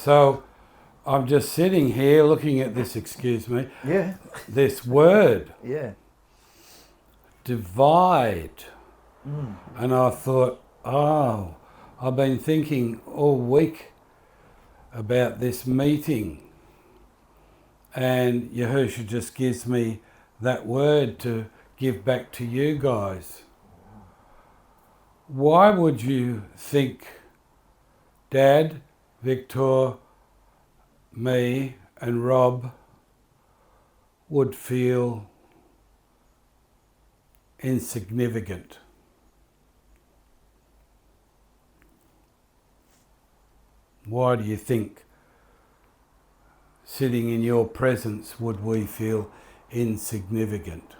So I'm just sitting here looking at this, excuse me, Yeah. this word, Yeah. divide. And I thought, oh, I've been thinking all week about this meeting. And Yahusha just gives me that word to give back to you guys. Why would you think Dad, Victor, me and Rob would feel insignificant? Why do you think sitting in your presence would we feel insignificant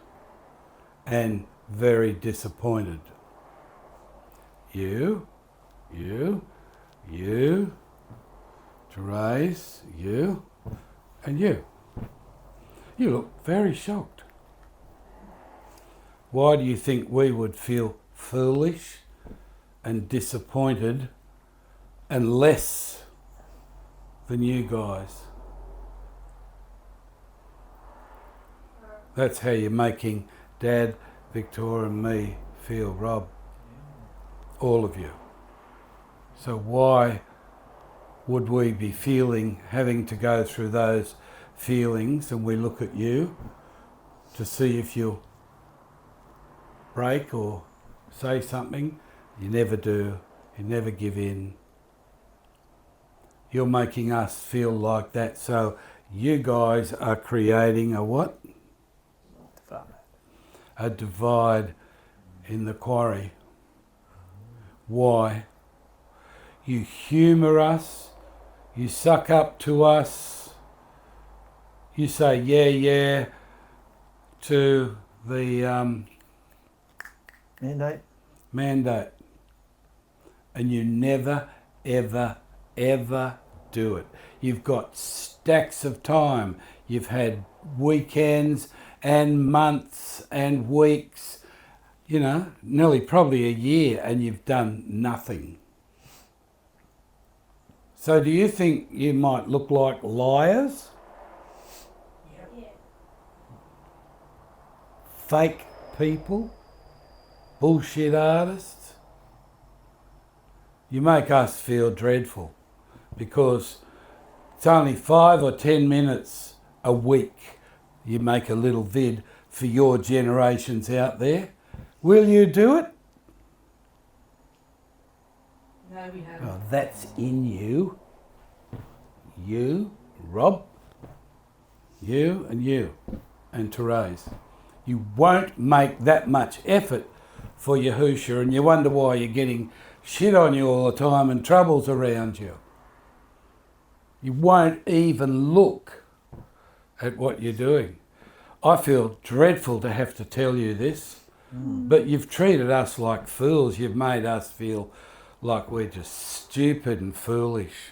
and very disappointed? You, Therese, you, and you. You look very shocked. Why do you think we would feel foolish and disappointed and less than you guys? That's how you're making Dad, Victor and me feel, Rob. All of you. So why would we be having to go through those feelings, and we look at you to see if you'll break or say something? You never do. You never give in. You're making us feel like that, so you guys are creating a what? A divide in the quarry. Why? You humour us, you suck up to us, you say yeah to the mandate, and you never ever do it. You've got stacks of time. You've had weekends and months and weeks, nearly probably a year, and you've done nothing. So do you think you might look like liars? Yeah. Fake people? Bullshit artists? You make us feel dreadful because it's only 5 or 10 minutes a week you make a little vid for your generations out there. Will you do it? No, we haven't. Oh, that's in you. You, Rob, you, and Therese. You won't make that much effort for Yahusha, and you wonder why you're getting shit on you all the time and troubles around you. You won't even look at what you're doing. I feel dreadful to have to tell you this, but you've treated us like fools. You've made us feel like we're just stupid and foolish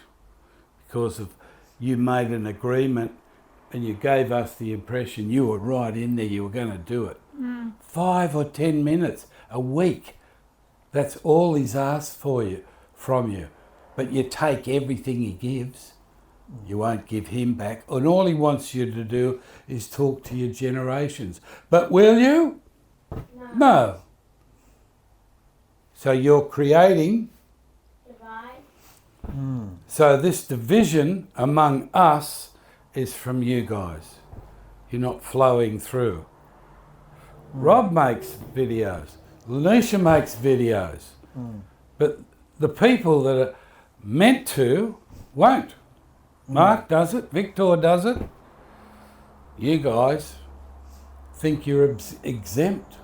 because of you made an agreement and you gave us the impression you were right in there, you were going to do it. 5 or 10 minutes a week. That's all he's asked from you. But you take everything he gives. You won't give him back. And all he wants you to do is talk to your generations. But will you? No. So you're creating. Divide. So this division among us is from you guys. You're not flowing through. Rob makes videos. Lanisha makes videos. But the people that are meant to won't. Mark does it. Victor does it. You guys think you're exempt.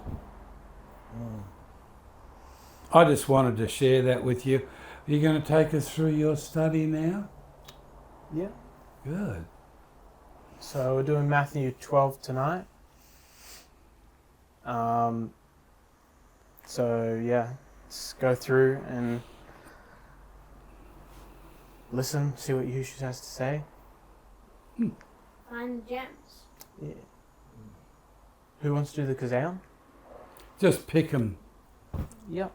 I just wanted to share that with you. Are you going to take us through your study now? Yeah. Good. So we're doing Matthew 12 tonight. So yeah, let's go through and listen, see what Yahushua has to say. Find gems. Yeah. Who wants to do the 𝗙𝗧𝗟? Just pick them. Yep.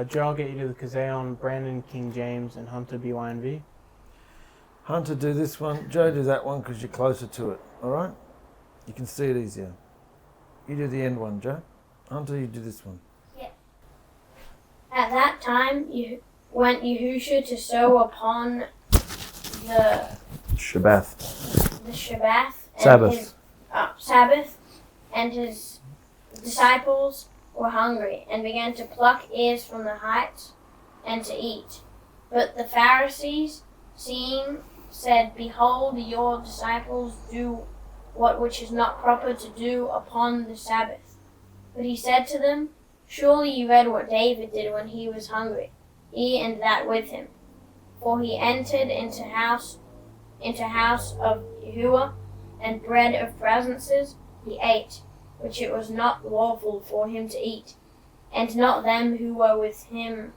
Joe, I'll get you to the 𝗙𝗧𝗟, Brandon, King James, and Hunter, BYNV. Hunter, do this one. Joe, do that one because you're closer to it. All right? You can see it easier. You do the end one, Joe. Hunter, you do this one. At that time, went Yahusha to sow upon the Shabbath. Sabbath, and his disciples were hungry and began to pluck ears from the heights and to eat. But the Pharisees, seeing, said, Behold, your disciples do what which is not proper to do upon the Sabbath. But he said to them, Surely you read what David did when he was hungry, he and that with him. For he entered into house of Yahuah, and bread of presences he ate, which it was not lawful for him to eat, and not them who were with him,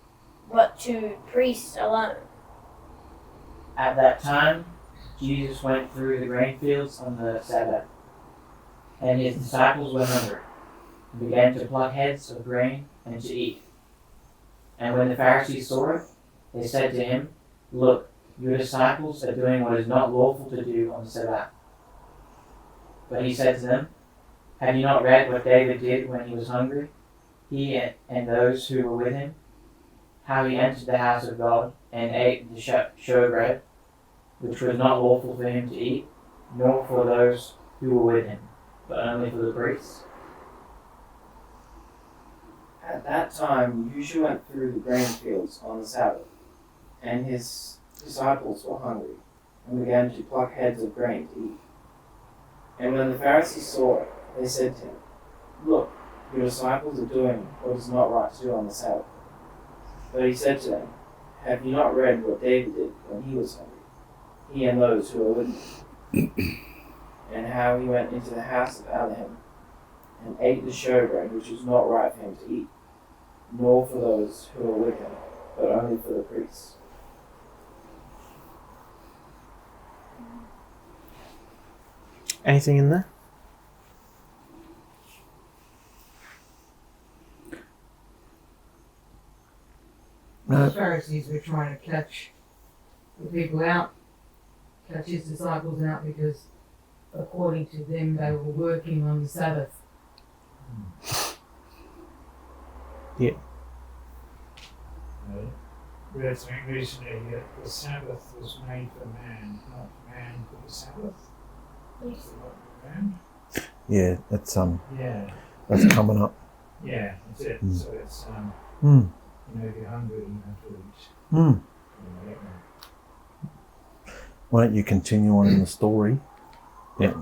but to priests alone. At that time, Jesus went through the grain fields on the Sabbath, and his disciples were hungry, and began to pluck heads of grain and to eat. And when the Pharisees saw it, they said to him, Look, your disciples are doing what is not lawful to do on the Sabbath. But he said to them, Have you not read what David did when he was hungry, he and those who were with him? How he entered the house of God and ate the showbread, which was not lawful for him to eat, nor for those who were with him, but only for the priests. At that time, Yahusha went through the grain fields on the Sabbath, and his disciples were hungry, and began to pluck heads of grain to eat. And when the Pharisees saw it, they said to him, Look, your disciples are doing what is not right to do on the Sabbath. But he said to them, Have you not read what David did when he was hungry, he and those who were with him? And how he went into the house of Alahim, and ate the showbread, which was not right for him to eat, nor for those who were with him, but only for the priests. Anything in there? The Pharisees were trying to catch the people out, catch his disciples out, because according to them they were working on the Sabbath. Yeah. Read something recently that the Sabbath was made for man, not man for the Sabbath. Yeah, that's Yeah, that's coming up. yeah, that's it. So it's Mm. you know, if you're hungry, you have to eat. Mm. Yeah. Why don't you continue on in the story? Yeah.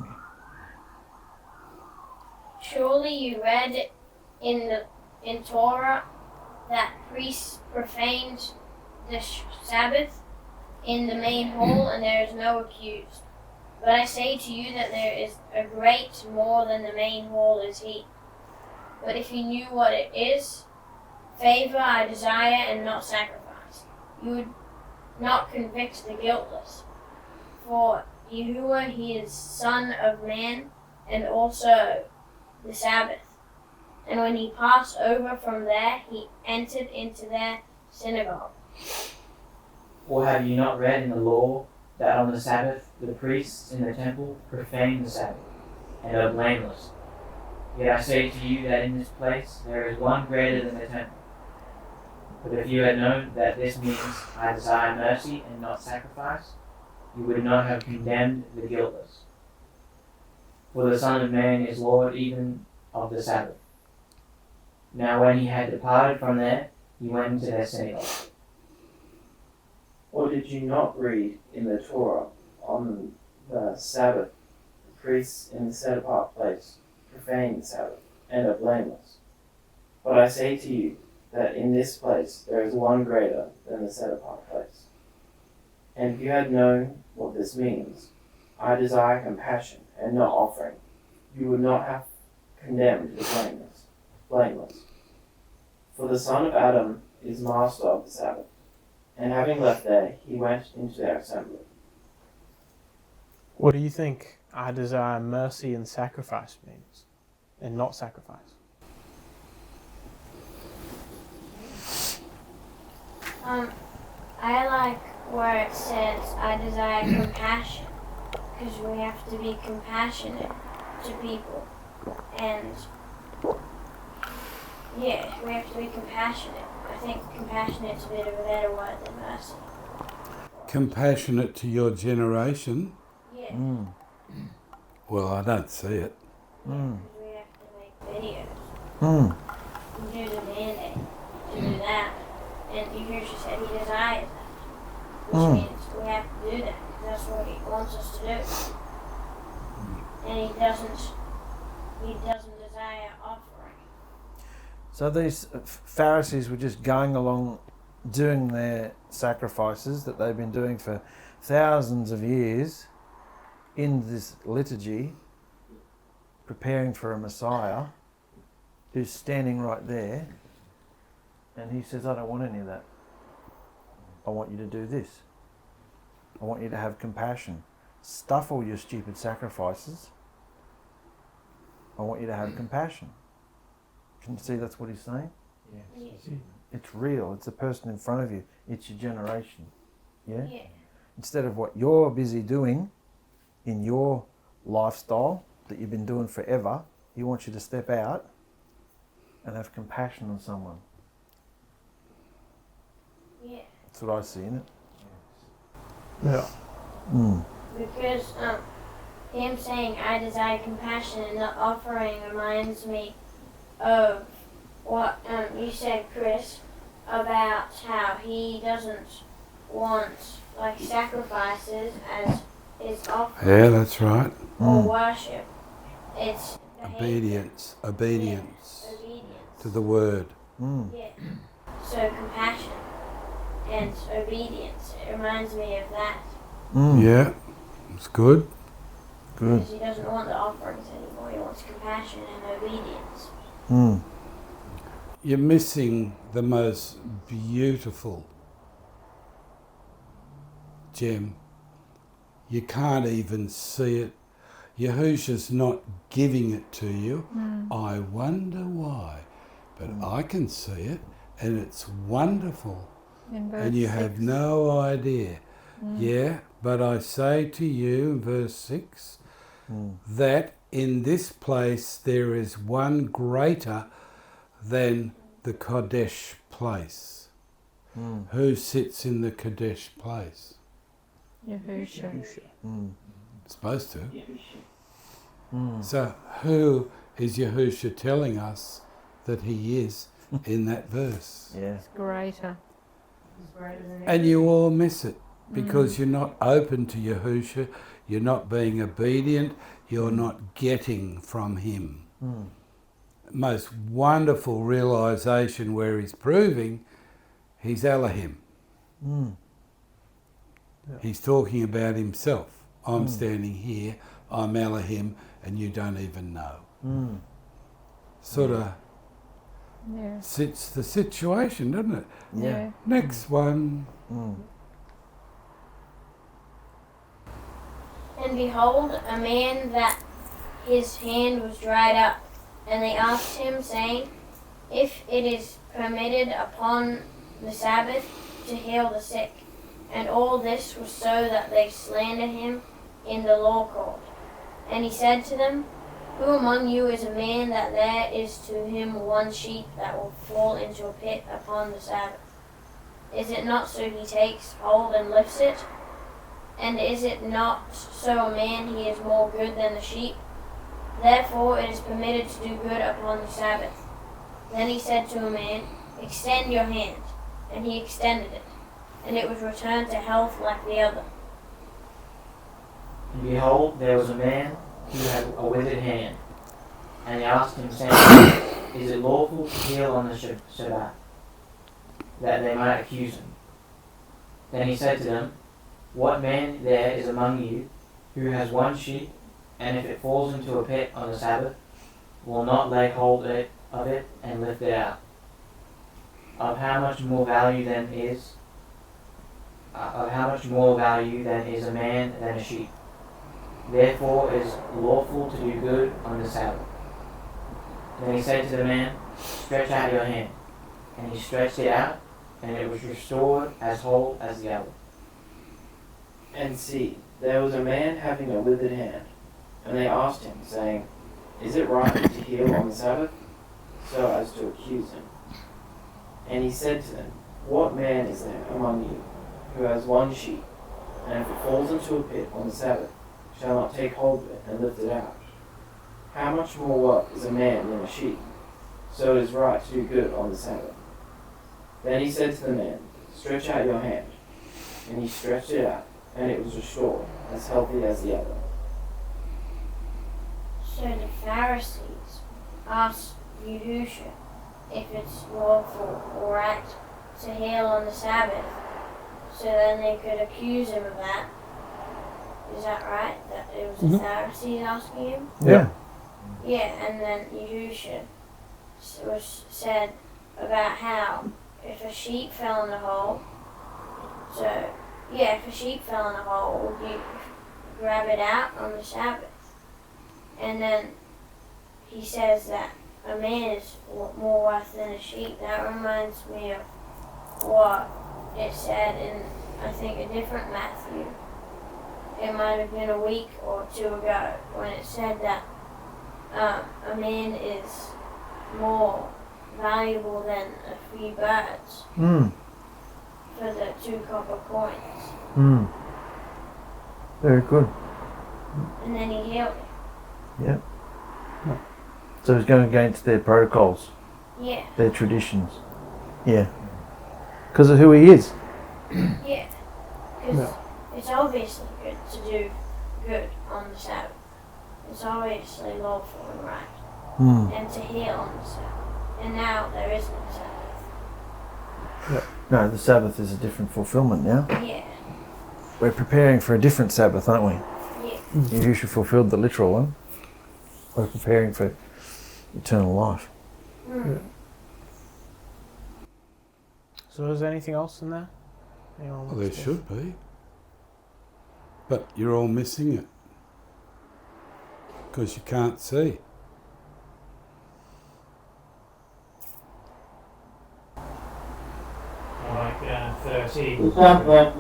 Surely you read in Torah that priests profaned the Sabbath in the main hall, and there is no accused. But I say to you that there is a great more than the main hall is he. But if you knew what it is, favor I desire and not sacrifice, you would not convict the guiltless. For Yahuah, he is Son of Man, and also the Sabbath. And when he passed over from there, he entered into their synagogue. Or have you not read in the law that on the Sabbath the priests in the temple profane the Sabbath, and are blameless? Yet I say to you that in this place there is one greater than the temple. But if you had known that this means I desire mercy and not sacrifice, you would not have condemned the guiltless. For the Son of Man is Lord even of the Sabbath. Now when he had departed from there, he went into their synagogue. Or did you not read in the Torah on the Sabbath, the priests in the set-apart place profane the Sabbath and are blameless? But I say to you that in this place there is one greater than the set-apart place. And if you had known what this means, I desire compassion and not offering, you would not have condemned the blameless. For the son of Adam is master of the Sabbath. And having left there, he went into their assembly. What do you think I desire mercy and sacrifice means? And not sacrifice? I like where it says, I desire compassion, because we have to be compassionate to people. And yeah, we have to be compassionate. I think compassionate's a bit of a better word than mercy. Compassionate to your generation? Yeah. Well, I don't see it. Because we have to make videos. Mm. And do the mandate to do that. And Yahusha said he desires that. Which means we have to do that. That's what he wants us to do. And he doesn't desire offering. So these Pharisees were just going along doing their sacrifices that they've been doing for thousands of years in this liturgy, preparing for a Messiah who's standing right there, and he says, I don't want any of that. I want you to do this. I want you to have compassion. Stuff all your stupid sacrifices. I want you to have compassion. Can you see that's what he's saying? Yes. It's real. It's the person in front of you. It's your generation. Yeah? Yeah. Instead of what you're busy doing in your lifestyle that you've been doing forever, he wants you to step out and have compassion on someone. Yeah. That's what I see in it. Yeah. Because him saying I desire compassion and not offering reminds me of what you said, Chris, about how he doesn't want like sacrifices as his offering Yeah, that's right. or worship. It's behavior. Obedience Obedience. to the word. Yeah. So compassion and obedience. It reminds me of that. Yeah, it's good. Good. Because he doesn't want the offerings anymore. He wants compassion and obedience. You're missing the most beautiful gem. You can't even see it. Yahusha's not giving it to you. I wonder why. But I can see it, and it's wonderful. And you have no idea. Yeah, but I say to you, in verse 6, that in this place there is one greater than the Kadesh place. Who sits in the Kadesh place? Yahusha. Supposed to. So who is Yahusha telling us that he is in that verse? Yeah. Greater. And you all miss it because you're not open to Yahusha, you're not being obedient, you're not getting from him. Most wonderful realization where he's proving he's Alahim. He's talking about himself. I'm standing here, I'm Alahim, and you don't even know. Sort of sits the situation, doesn't it? Yeah. Next one. And behold, a man that his hand was dried up. And they asked him, saying, if it is permitted upon the Sabbath to heal the sick. And all this was so that they slandered him in the law court. And he said to them, who among you is a man that there is to him one sheep that will fall into a pit upon the Sabbath? Is it not so he takes hold and lifts it? And is it not so a man he is more good than the sheep? Therefore it is permitted to do good upon the Sabbath. Then he said to a man, extend your hand. And he extended it, and it was returned to health like the other. And behold, there was a man who had a withered hand. And they asked him, saying, is it lawful to heal on the Shabbat? That they might accuse him. Then he said to them, what man there is among you who has one sheep, and if it falls into a pit on the Sabbath, will not lay hold of it and lift it out? Of how much more value then is a man than a sheep? Therefore it is lawful to do good on the Sabbath. Then he said to the man, stretch out your hand. And he stretched it out, and it was restored as whole as the other. And see, there was a man having a withered hand. And they asked him, saying, Is it right to heal on the Sabbath? So as to accuse him. And he said to them, What man is there among you who has one sheep, and if it falls into a pit on the Sabbath, shall not take hold of it and lift it out? How much more work is a man than a sheep? So it is right to do good on the Sabbath. Then he said to the man, Stretch out your hand. And he stretched it out, and it was restored, as healthy as the other. So the Pharisees asked Yahusha if it's lawful or right to heal on the Sabbath, so then they could accuse him of that. Is that right? That it was the Pharisees asking him? Yeah. Yeah, and then Yahusha said about how if a sheep fell in a hole, if a sheep fell in a hole, would you grab it out on the Sabbath? And then he says that a man is more worth than a sheep. That reminds me of what it said in, I think, a different Matthew. It might have been a week or two ago when it said that a man is more valuable than a few birds for the 2 copper coins. Very good. And then he healed him. Yeah. So he's going against their protocols, Yeah. their traditions. Yeah. Because of who he is. Yeah. Because it's obviously good to do good on the Sabbath. It's obviously lawful and right. And to heal on the Sabbath. And now there is no Sabbath. No, the Sabbath is a different fulfillment now. Yeah. We're preparing for a different Sabbath, aren't we? Yeah. Yahusha fulfilled the literal one. We're preparing for eternal life. So is there anything else in there? Anyone Well, wants there to- should be. But you're all missing it. Because you can't see. Like 30, It's not that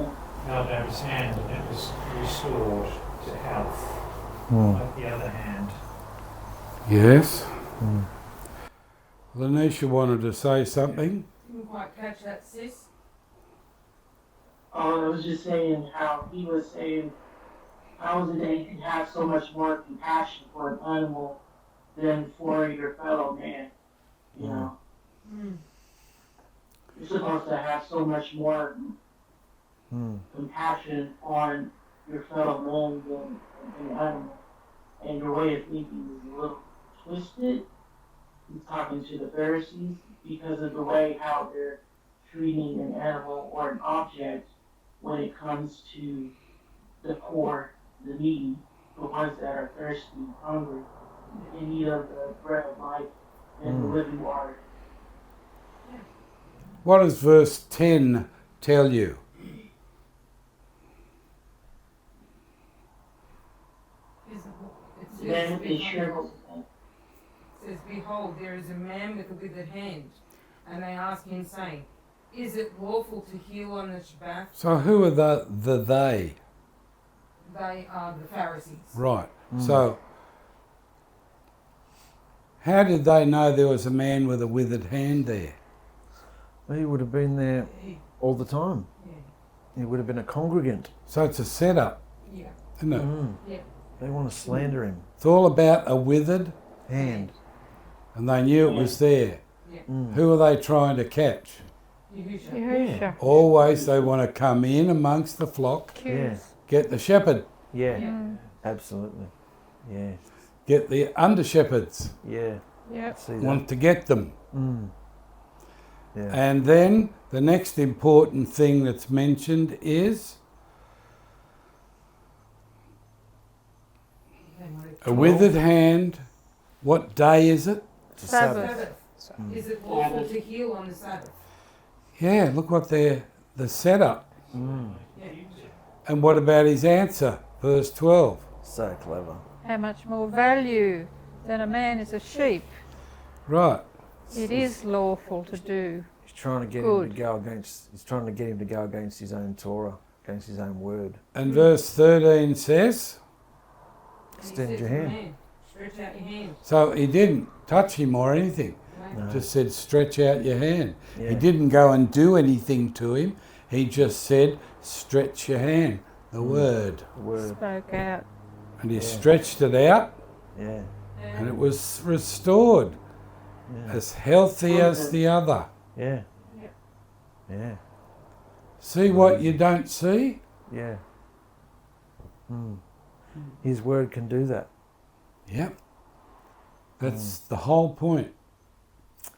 held out his hand and it was restored to health, like the other hand. Yes. Lanisha wanted to say something. Didn't quite catch that, sis. I was just saying how he was saying how is it that you can have so much more compassion for an animal than for your fellow man? You know? You're supposed to have so much more compassion on your fellow man than an animal. And your way of thinking is a little twisted. He's talking to the Pharisees because of the way how they're treating an animal or an object when it comes to the poor, the needy, the ones that are thirsty, hungry, in need of the bread of life and the living water. What does verse 10 tell you? Then they share It says, Behold, there is a man with a withered hand. And they ask him, saying, Is it lawful to heal on the Shabbat? So who are the they? They are the Pharisees. Right. So how did they know there was a man with a withered hand there? He would have been there He- all the time. Yeah. He would have been a congregant. So it's a setup, Yeah. isn't it? Yeah. They want to slander him. It's all about a withered, Hand. and they knew it was there. Yeah. Who are they trying to catch? Yahusha. Yahusha. Always they want to come in amongst the flock, Yeah. get the shepherd, Yeah. Absolutely. Yeah. get the under shepherds, Yeah. Yep. See that. want to get them. Yeah. And then the next important thing that's mentioned is a withered hand. What day is it? It's a Sabbath. Sabbath. Is it lawful to heal on the Sabbath? Yeah, look what the setup. Yeah. And what about his answer? Verse 12. So clever. How much more value than a man is a sheep? Right. It is lawful to do. He's trying to get him Good. to go against. He's trying to get him to go against his own Torah, against his own word. And verse 13 says, Extend your hand. Stretch out your hand. so he didn't touch him or anything. No. Just said, stretch out your hand. Yeah. He didn't go and do anything to him. He just said, stretch your hand. The word. The word. Spoke out. And he Yeah. stretched it out Yeah. and it was restored. Yeah. As healthy as the other. Yeah. Yeah. See what you don't see? Yeah. His word can do that. Yep. That's the whole point.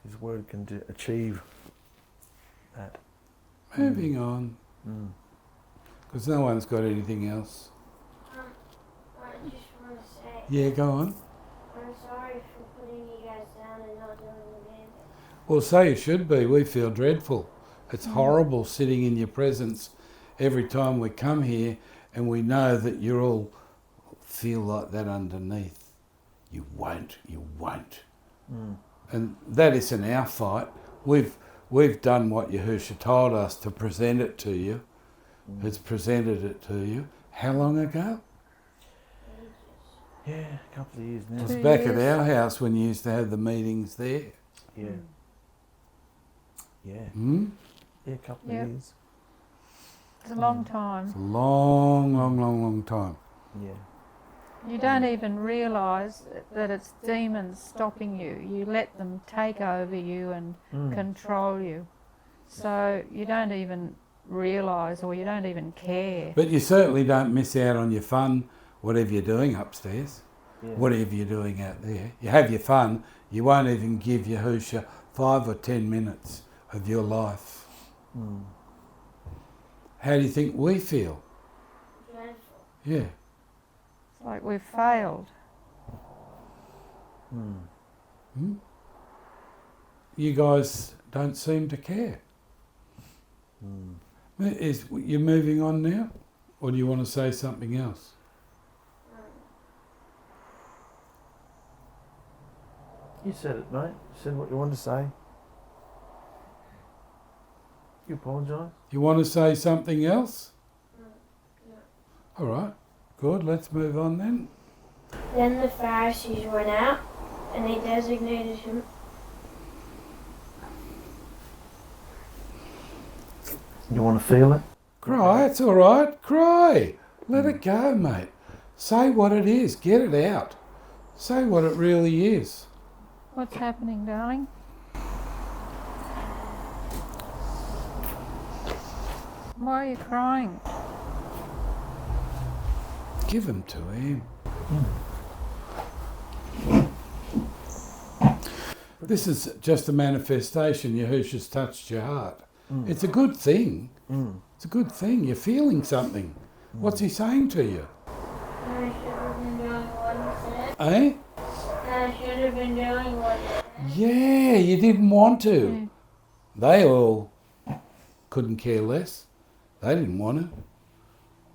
His word can achieve that. Moving on. Because no one's got anything else. I just want to say, Yeah, go on. I'm sorry for putting you guys down and not doing the mandate. Well, so you should be. We feel dreadful. It's horrible sitting in your presence every time we come here, and we know that you all feel like that underneath. You won't. And that isn't our fight. We've done what Yahusha told us to present it to you. It's presented it to you. How long ago? Yeah, a couple of years now. It was back at our house when you used to have the meetings there. Yeah. Yeah. Yeah, a couple Yep. of years. It's a long time. It's a long time. Yeah. You don't even realise that it's demons stopping you. You let them take over you and control you. So you don't even realise, or you don't even care. But you certainly don't miss out on your fun, whatever you're doing upstairs, Yeah. whatever you're doing out there. You have your fun. You won't even give Yahusha 5 or 10 minutes of your life. How do you think we feel? Dreadful. Yeah. It's like we've failed. You guys don't seem to care. You moving on now? Or do you want to say something else? You said it, mate. You said what you wanted to say. You apologise. You want to say something else? All right. Good. Let's move on then. Then the Pharisees went out, and they designated him. You want to feel it? Cry. It's all right. Cry. Let it go, mate. Say what it is. Get it out. Say what it really is. What's happening, darling? Why are you crying? Give them to him. This is just a manifestation. Yahusha's touched your heart. It's a good thing. It's a good thing. You're feeling something. What's he saying to you? And I should have been doing what he said. Eh? And I should have been doing what he said. Yeah, you didn't want to. They all couldn't care less. They didn't want to.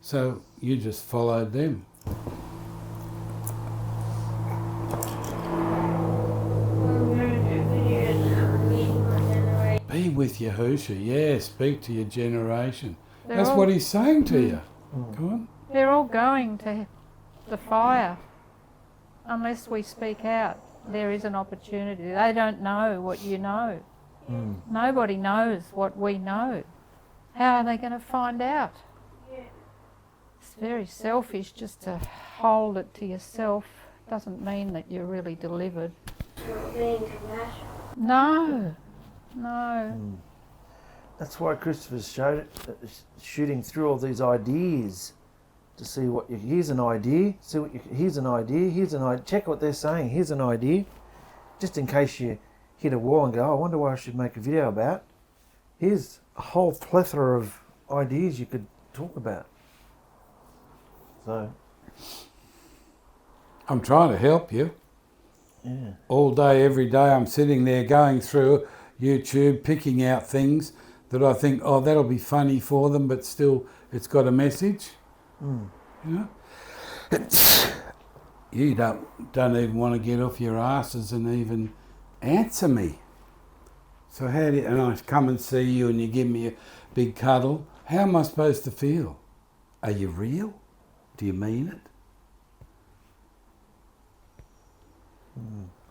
So you just followed them. Be with Yahusha, yeah, speak to your generation. That's what he's saying to you. Come on. They're all going to the fire. Unless we speak out, there is an opportunity. They don't know what you know. Nobody knows what we know. How are they going to find out? It's very selfish just to hold it to yourself. Doesn't mean that you're really delivered. Not being compassionate. No, no. That's why Christopher's shooting through all these ideas to see what you, here's an idea, here's an idea, check what they're saying, here's an idea, just in case you hit a wall and go, I wonder what I should make a video about. Here's a whole plethora of ideas you could talk about. So I'm trying to help you. Yeah. All day, every day, I'm sitting there going through YouTube, picking out things that I think, oh, that'll be funny for them, but still, it's got a message. You know, you don't even want to get off your asses and even answer me. So how do you, and I come and see you and you give me a big cuddle. How am I supposed to feel? Are you real? Do you mean it?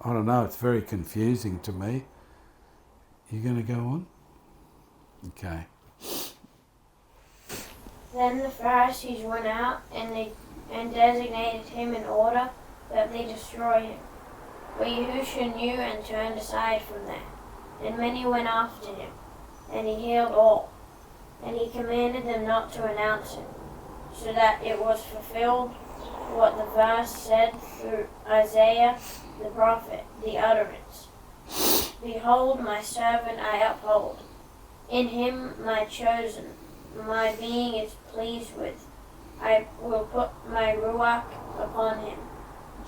I don't know, it's very confusing to me. You going to go on? Okay. Then the Pharisees went out and designated him in order that they destroy him. But Yahusha knew and turned aside from there. And many went after him, and he healed all. And he commanded them not to announce him, so that it was fulfilled what the verse said through Isaiah the prophet, the utterance. Behold, my servant I uphold. In him my chosen, my being is pleased with. I will put my ruach upon him.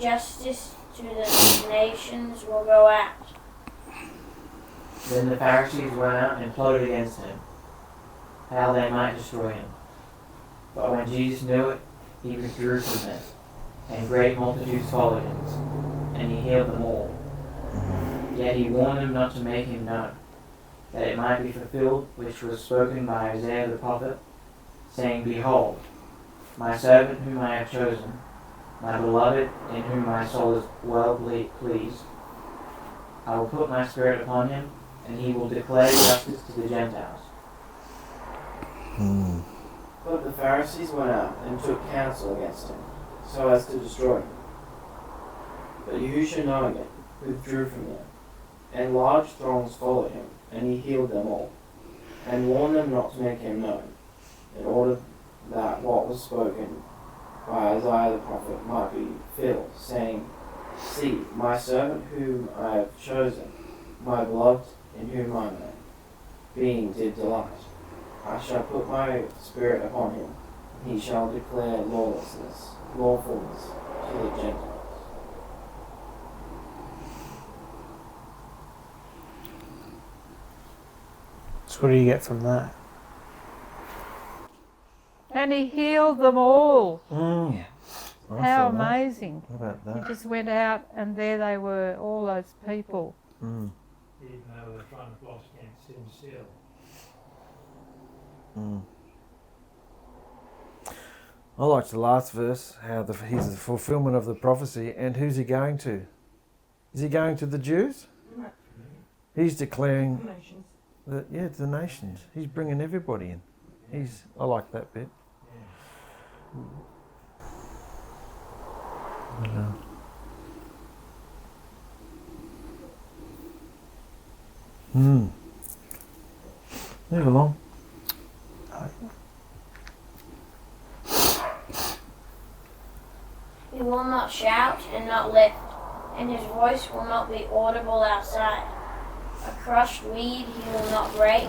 Justice to the nations will go out. Then the Pharisees went out and plotted against him, how they might destroy him. But when Jesus knew it, he withdrew from them, and great multitudes followed him, and he healed them all. Yet he warned them not to make him known, that it might be fulfilled which was spoken by Isaiah the prophet, saying, Behold, my servant whom I have chosen, my beloved, in whom my soul is well pleased. I will put my spirit upon him, and he will declare justice to the Gentiles. But the Pharisees went out and took counsel against him, so as to destroy him. But Yahusha, knowing it, withdrew from them, and large throngs followed him, and he healed them all, and warned them not to make him known, in order that what was spoken by Isaiah the prophet might be fulfilled, saying, See, my servant whom I have chosen, my beloved, in whom my being did delight. I shall put my spirit upon him, and he shall declare lawfulness to the Gentiles. So what do you get from that? And he healed them all. I How saw that. amazing. How about He that? just went out and there they were, all those people. Mm. Even though they're trying to plot against him still. Mm. I like the last verse, how he's the fulfillment of the prophecy, and who's he going to? Is he going to the Jews? He's declaring that, to the nations. He's bringing everybody in. I like that bit. Move along. He will not shout and not lift, and his voice will not be audible outside. A crushed reed he will not break,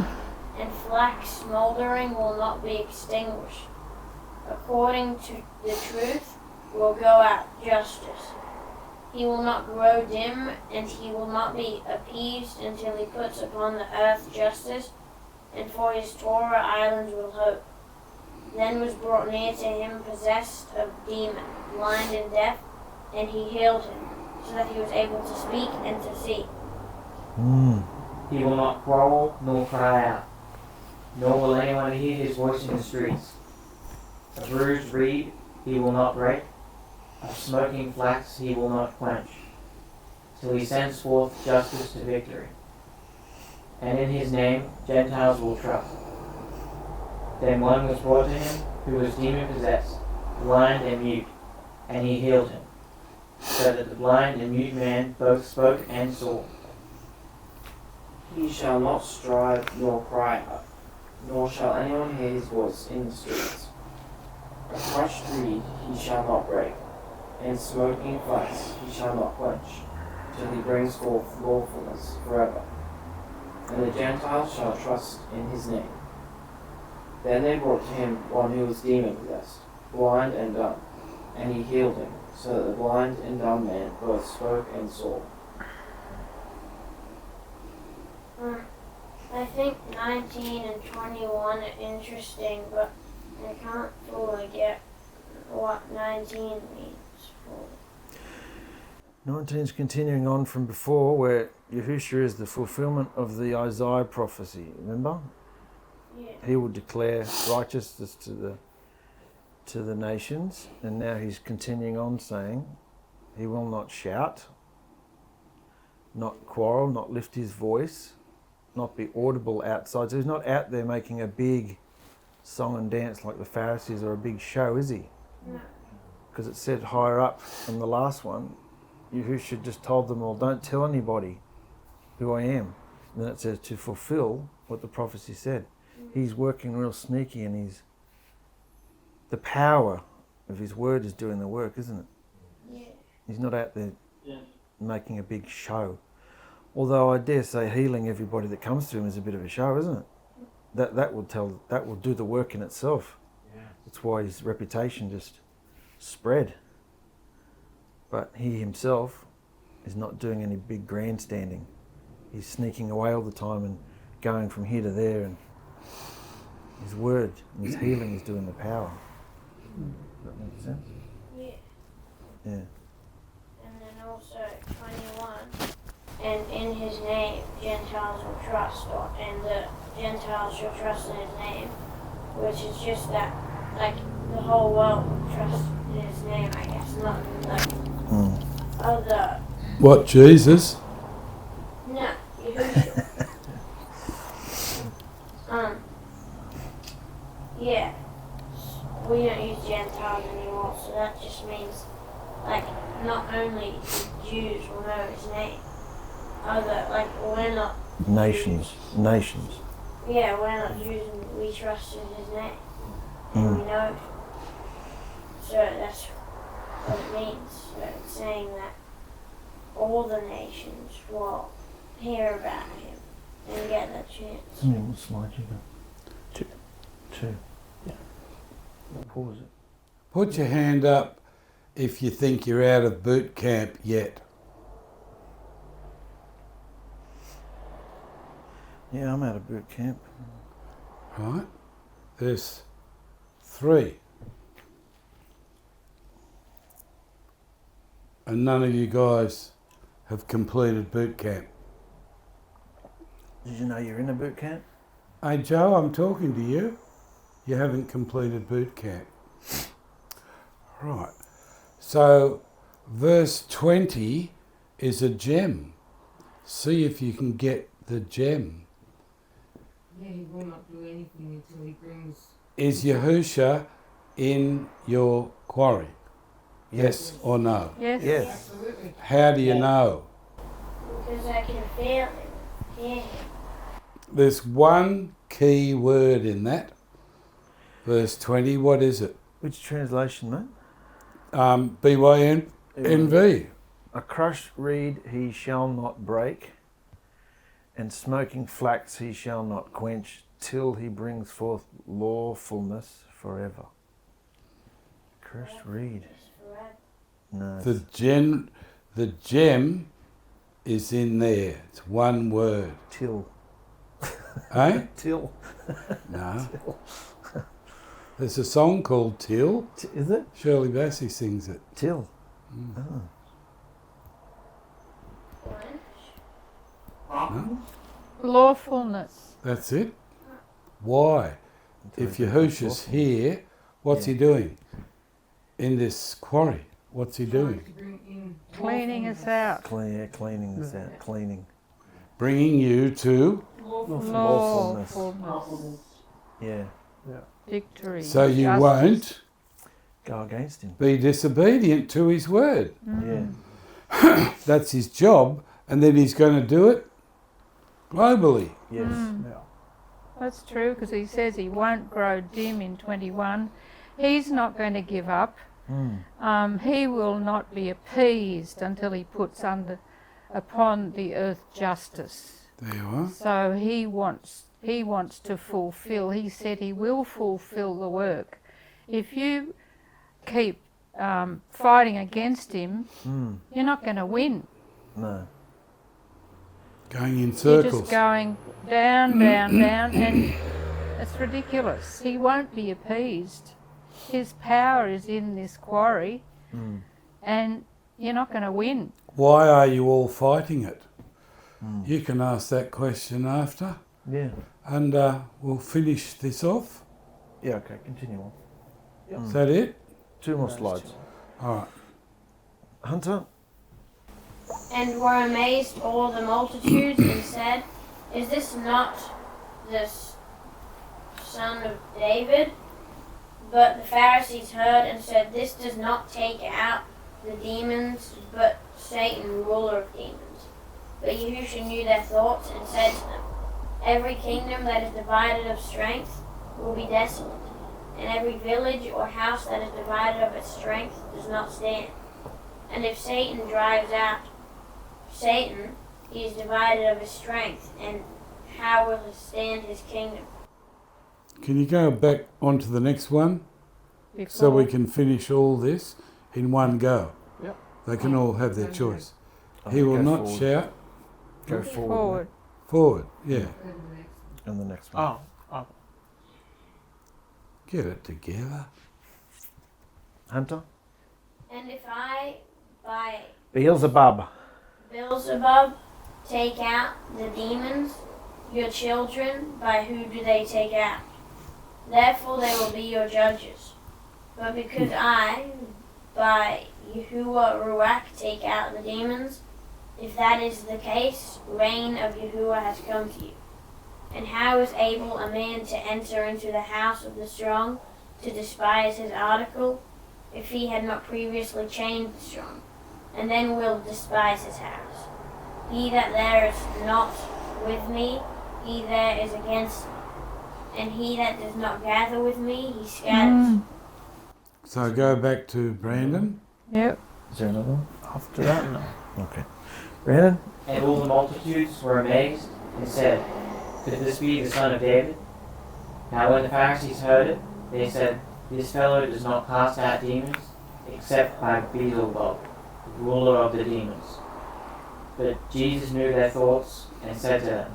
and flax smoldering will not be extinguished. According to the truth will go out justice. He will not grow dim, and he will not be appeased until he puts upon the earth justice, and for his Torah islands will hope. Then was brought near to him possessed of demon, blind and deaf, and he healed him, so that he was able to speak and to see. He will not quarrel nor cry out, nor will anyone hear his voice in the streets. A bruised reed he will not break, a smoking flax he will not quench, till he sends forth justice to victory. And in his name Gentiles will trust. Then one was brought to him who was demon-possessed, blind and mute, and he healed him, so that the blind and mute man both spoke and saw. He shall not strive nor cry out, nor shall anyone hear his voice in the streets. A crushed reed he shall not break, and smoking flax he shall not quench, till he brings forth lawfulness forever. And the Gentiles shall trust in his name. Then they brought to him one who was demon-possessed, blind and dumb, and he healed him, so that the blind and dumb man both spoke and saw. I think 19 and 21 are interesting, but I can't fully get what 19 means fully. 19 is continuing on from before, where Yahusha is the fulfillment of the Isaiah prophecy. Remember? Yeah. He will declare righteousness to to the nations, and now he's continuing on saying he will not shout, not quarrel, not lift his voice, not be audible outside. So he's not out there making a big song and dance like the Pharisees or a big show, is he? No. Because it said higher up in the last one, Yahusha just told them all, don't tell anybody who I am. And then it says to fulfill what the prophecy said. He's working real sneaky, and the power of his word is doing the work, isn't it? Yeah. He's not out there making a big show. Although I dare say healing everybody that comes to him is a bit of a show, isn't it? That will do the work in itself. Yeah. That's why his reputation just spread. But he himself is not doing any big grandstanding. He's sneaking away all the time and going from here to there, and his word and his healing is doing the power. Does that make sense? Yeah. Yeah. And then also 21, and in his name Gentiles will trust, and the Gentiles shall trust in his name, which is just that, like, the whole world will trust in his name, I guess, not like other. What, Jesus? No, Yahushua. Yeah. We don't use Gentiles anymore, so that just means, like, not only the Jews will know his name, we're not Nations. Yeah, we're not Jews and we trust in his name. And we know him. So that's what it means. So it's saying that all the nations will hear about him and get that chance. What slide you got? Two. Yeah. Pause it. Put your hand up if you think you're out of boot camp yet. Yeah, I'm out of boot camp. Right? There's 3. And none of you guys have completed boot camp. Did you know you're in a boot camp? Hey Joe, I'm talking to you. You haven't completed boot camp. Right. So verse 20 is a gem. See if you can get the gem. Yeah, he will not do anything until he brings. Is Yahusha in your quarry? Yes or no? Yes. Yes. Absolutely. How do you know? Because I can feel him, hear him. There's one key word in that. Verse 20, what is it? Which translation, mate? BYNV. A crushed reed he shall not break, and smoking flax he shall not quench, till he brings forth lawfulness forever. Crushed reed. No. The gem is in there. It's one word. Till. Eh? Till. No. There's a song called Till. Is it? Shirley Bassey sings it. Till. Mm. Oh. No? Lawfulness. That's it. Why? If Yahusha's here, what's he doing in this quarry? What's he doing? To bring in Cleaning us out. Cleaning this out. Cleaning. Bringing you to... Lawfulness. Lawfulness. Yeah. Victory. So you justice. won't Go against him. be disobedient to his word. Yeah. That's his job, and then he's going to do it globally. Yes. That's true, because he says he won't grow dim in 21. He's not going to give up. He will not be appeased until he puts upon the earth justice. There you are. So he wants to fulfill. He said he will fulfill the work. If you keep fighting against him, you're not going to win. No. Going in You're circles. just going down, down, down, and it's ridiculous. He won't be appeased. His power is in this quarry, and you're not going to win. Why are you all fighting it? You can ask that question after, Yeah. and we'll finish this off. Yeah, okay, continue on. Is that it? 2 more Those slides. two. All right. Hunter? And were amazed all the multitudes, and said, Is this not the son of David? But the Pharisees heard and said, This does not take out the demons, but Satan, ruler of demons. But Yahusha knew their thoughts, and said to them, Every kingdom that is divided of strength will be desolate, and every village or house that is divided of its strength does not stand. And if Satan drives out Satan, he is divided of his strength, and how will he stand his kingdom? Can you go back onto the next one Before. so we can finish all this in one go? Yep. They can all have their choice. Oh, He will go not forward. shout. Go forward. Forward, yeah. And the next one. Oh, Get it together. Hunter? And if I, by Beelzebub. Beelzebub, take out the demons, your children, by who do they take out? Therefore they will be your judges. But because I, by Yahuah take out the demons, if that is the case, reign of Yahuah has come to you. And how is able a man to enter into the house of the strong, to despise his article, if he had not previously chained the strong, and then will despise his house? He that there is not with me, he there is against me. And he that does not gather with me, he scatters. So go back to Brandon. Yep. Is there another one? after that, no. Okay. Brandon? And all the multitudes were amazed and said, Could this be the son of David? Now when the Pharisees heard it, they said, This fellow does not cast out demons, except by Beelzebub, the ruler of the demons. But Jesus knew their thoughts, and said to them,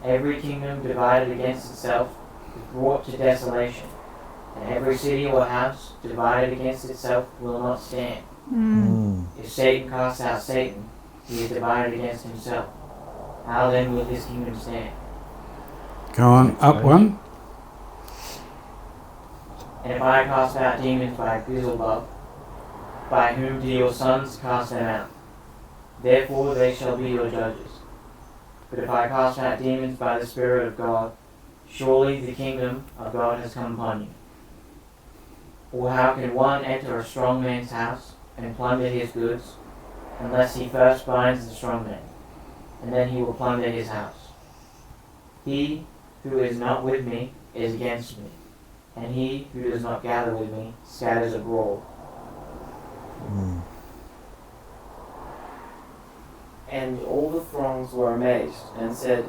Every kingdom divided against itself is brought to desolation, and every city or house divided against itself will not stand. If Satan casts out Satan, he is divided against himself. How then will his kingdom stand? Go on, up one. And if I cast out demons by Beelzebub, by whom do your sons cast them out? Therefore they shall be your judges. But if I cast out demons by the Spirit of God, surely the kingdom of God has come upon you. Or how can one enter a strong man's house and plunder his goods, unless he first binds the strong man, and then he will plunder his house? He who is not with me is against me, and he who does not gather with me scatters abroad. And all the throngs were amazed, and said,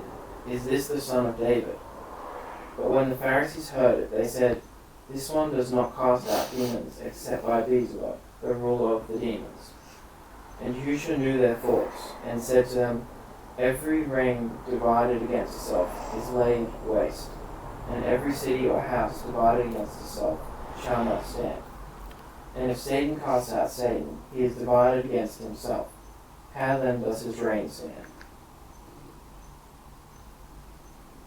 Is this the son of David? But when the Pharisees heard it, they said, This one does not cast out demons, except by Beelzebub, the ruler of the demons. And Yahusha knew their thoughts, and said to them, Every reign divided against itself is laid waste, and every city or house divided against itself shall not stand. And if Satan casts out Satan, he is divided against himself. How then does his reign stand?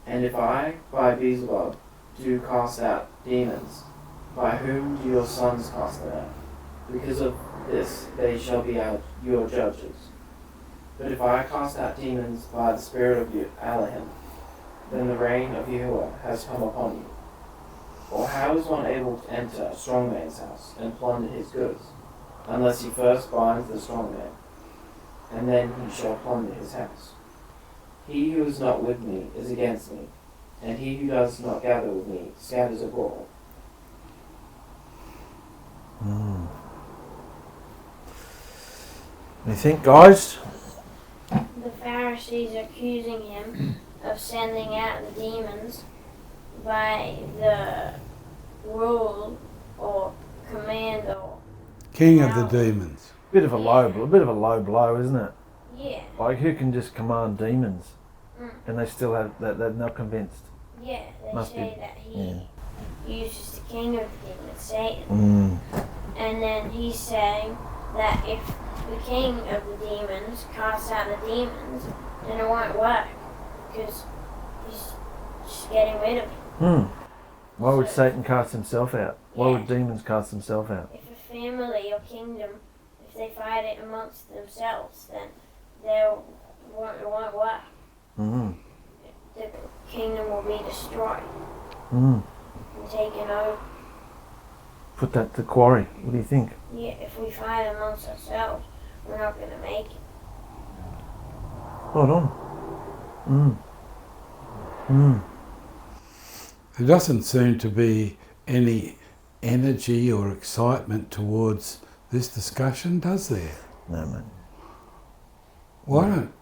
And if I, by Beelzebub, do cast out demons, by whom do your sons cast them out? Because of this they shall be your judges. But if I cast out demons by the Spirit of Alahim, then the reign of Yahuah has come upon you. Or how is one able to enter a strong man's house and plunder his goods, unless he first binds the strong man, and then he shall plunder his house? He who is not with me is against me, and he who does not gather with me scatters abroad. You think, guys? The Pharisees accusing him of sending out the demons by the rule or command or King of the demons. Bit of a low blow, isn't it? yeah, Like, who can just command demons and they still have that? They're not convinced. yeah. They Must say be, that he uses the king of the demons, Satan, and then he's saying that if the king of the demons casts out the demons, then it won't work because he's just getting rid of them. Why would Satan cast himself out? Why would demons cast themselves out? If a family or kingdom, if they fight it amongst themselves, then it won't work. Mm. The kingdom will be destroyed Mm. and taken over. Put that to Quarry. What do you think? Yeah, if we fight amongst ourselves, we're not going to make it. Hold on. Mm. Mm. There doesn't seem to be any energy or excitement towards this discussion, does there? No, man. Why don't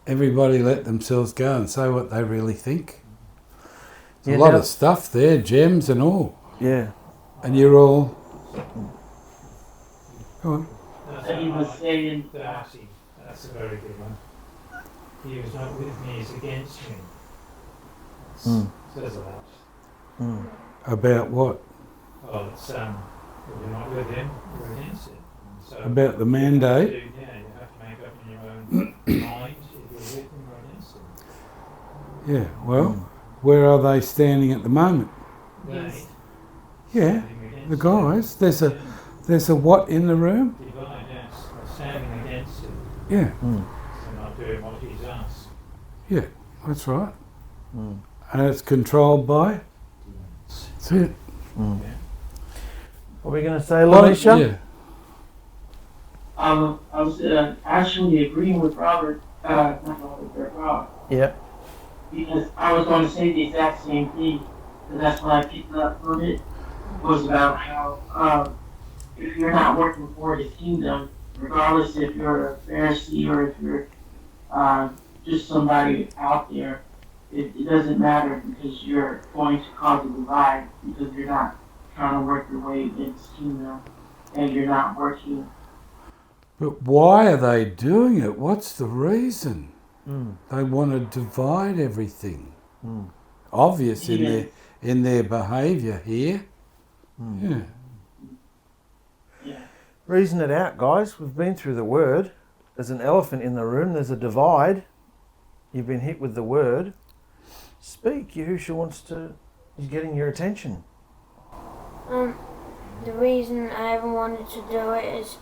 everybody let themselves go and say what they really think? There's a lot of stuff there, gems and all. Yeah. And you're all... Go on. So he was saying, 𝗪𝗓𝗓, that's a very good one. He was not with me, he's against me. Says a lot. Mm. About what? Well, it's, if you're not with him, you're against him. So About the mandate? you have to make up in your own mind if you're with him or against him. Yeah, well, where are they standing at the moment? They, Yeah, the guys. There's a what in the room? divine, yes, are standing against him Yeah, Mm. and not doing what he's asked. yeah, that's right. Mm. And it's controlled by? That's it. Mm. What are we going to say, Lanisha? Yeah. I was actually agreeing with Robert, not Robert, but Rob, Yeah. because I was going to say the exact same thing. And that's what I picked up from it, was about how if you're not working for his kingdom, regardless if you're a Pharisee or if you're just somebody out there, it doesn't matter because you're going to cause a divide because you're not trying to work your way against kingdom and you're not working. But why are they doing it? What's the reason? Mm. They want to divide everything. Mm. Obvious Yeah. in their behaviour here. Mm. Yeah. Yeah. Reason it out, guys. We've been through the word. There's an elephant in the room. There's a divide. You've been hit with the word. Speak. Yahusha is getting your attention. The reason I ever wanted to do it is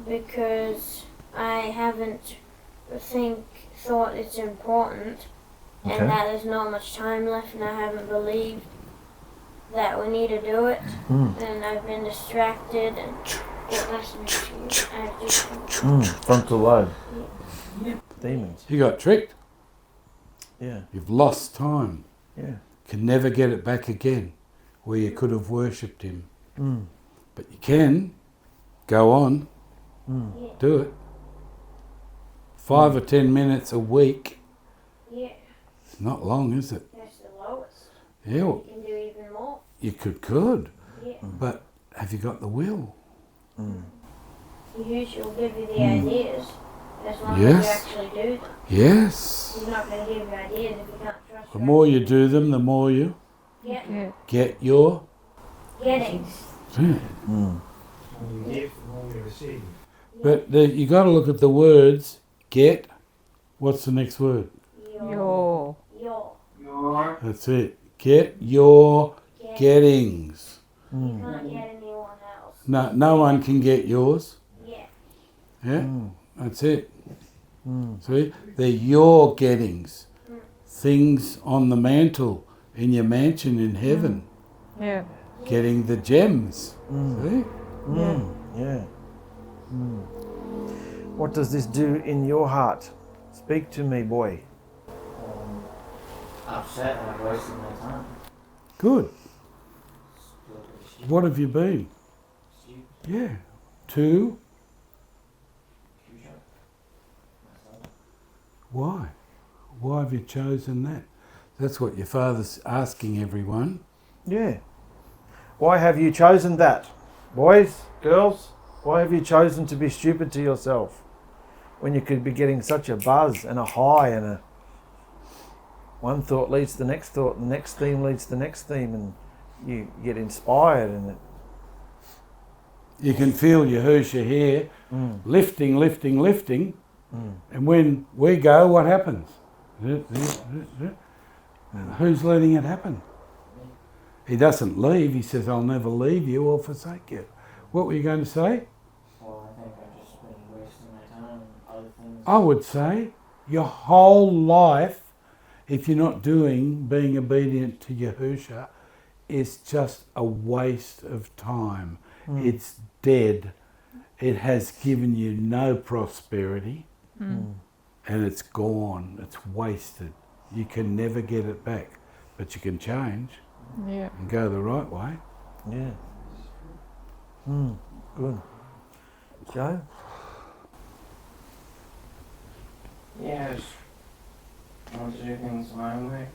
because I haven't thought it's important Okay. and that there's not much time left and I haven't believed that we need to do it Mm. and I've been distracted and I've just Frontal lobe. Demons. You got tricked. Yeah. You've lost time. Yeah. Can never get it back again where you could have worshipped him. Mm. But you can. Go on. Mm. Do it. 5 or 10 minutes a week. yeah, It's not long, is it? that's the lowest. Yeah, well, You can do even more. you could. Yeah. But have you got the will? Mm. Yahushua will give you the ideas as long Yes. as you actually do them. Yes. He's not going to give you ideas if you can't trust The your more you do them, the more you Yeah. get your... gettings. Mm. The more you give, the more you receive. But you got to look at the words. Get. What's the next word? Your. Your That's it. Get your gettings. You Mm. can't get anyone else. No one can get yours. Yeah. Yeah, Mm. that's it. Mm. See, they're your gettings. Things on the mantle in your mansion in heaven. Yeah. Getting the gems. Mm. See? Mm. Yeah. Mm. What does this do in your heart? Speak to me, boy. Upset and I'm wasting my time. Good. What have you been? Yeah. 2. Why? Why have you chosen that? That's what your father's asking everyone. Yeah. Why have you chosen that? Boys, girls, why have you chosen to be stupid to yourself when you could be getting such a buzz and a high and a one thought leads to the next thought and the next theme leads to the next theme and you get inspired and it You can feel Yahusha here lifting. And when we go, what happens? Who's letting it happen? He doesn't leave. He says, I'll never leave you or forsake you. What were you going to say? Well, I think I've just been wasting my time on other things. I would say your whole life, if you're not being obedient to Yahusha, is just a waste of time. It's dead. It has given you no prosperity, and it's gone. It's wasted. You can never get it back, but you can change and go the right way. Yeah. Good. Joe? Yeah, I just wanted to do things my own way.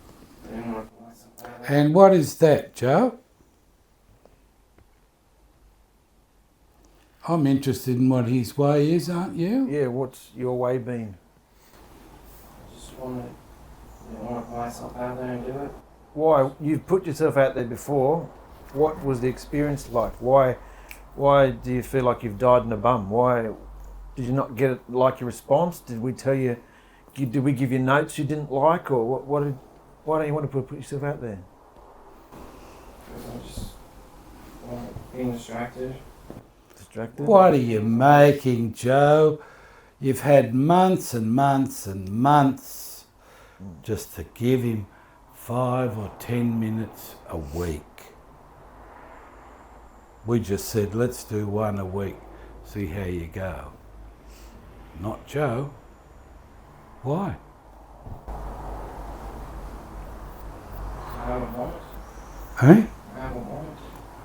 I didn't want to put myself out there. And what is that, Joe? I'm interested in what his way is, aren't you? Yeah, what's your way been? I just wanted, didn't want to put myself out there and do it. Why? You've put yourself out there before. What was the experience like? Why do you feel like you've died in a bum? Why did you not get it like your response? Did we tell you? Did we give you notes you didn't like, or why don't you want to put yourself out there? Because I just being distracted. Distracted? What are you making, Joe? You've had months and months and months just to give him 5 or 10 minutes a week. We just said, let's do one a week, see how you go. Not Joe. Why? I haven't wanted. Eh? I haven't wanted.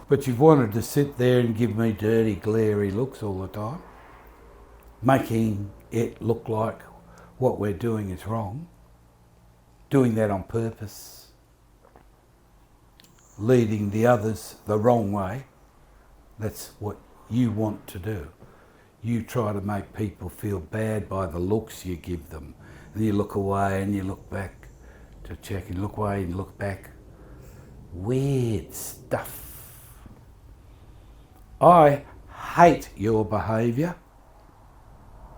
But you've wanted to sit there and give me dirty, glary looks all the time, making it look like what we're doing is wrong, doing that on purpose, leading the others the wrong way. That's what you want to do. You try to make people feel bad by the looks you give them. And you look away and you look back to check, and look away and look back. Weird stuff. I hate your behaviour,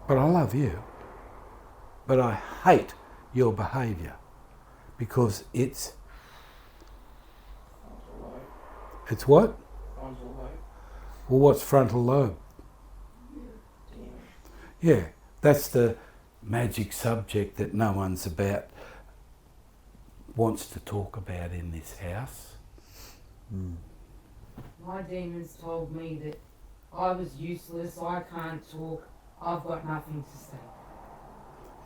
but I love you. But I hate your behaviour because it's what? Frontal lobe. Well, what's frontal lobe? Yeah, that's the magic subject that no one's wants to talk about in this house. My demons told me that I was useless, I can't talk, I've got nothing to say.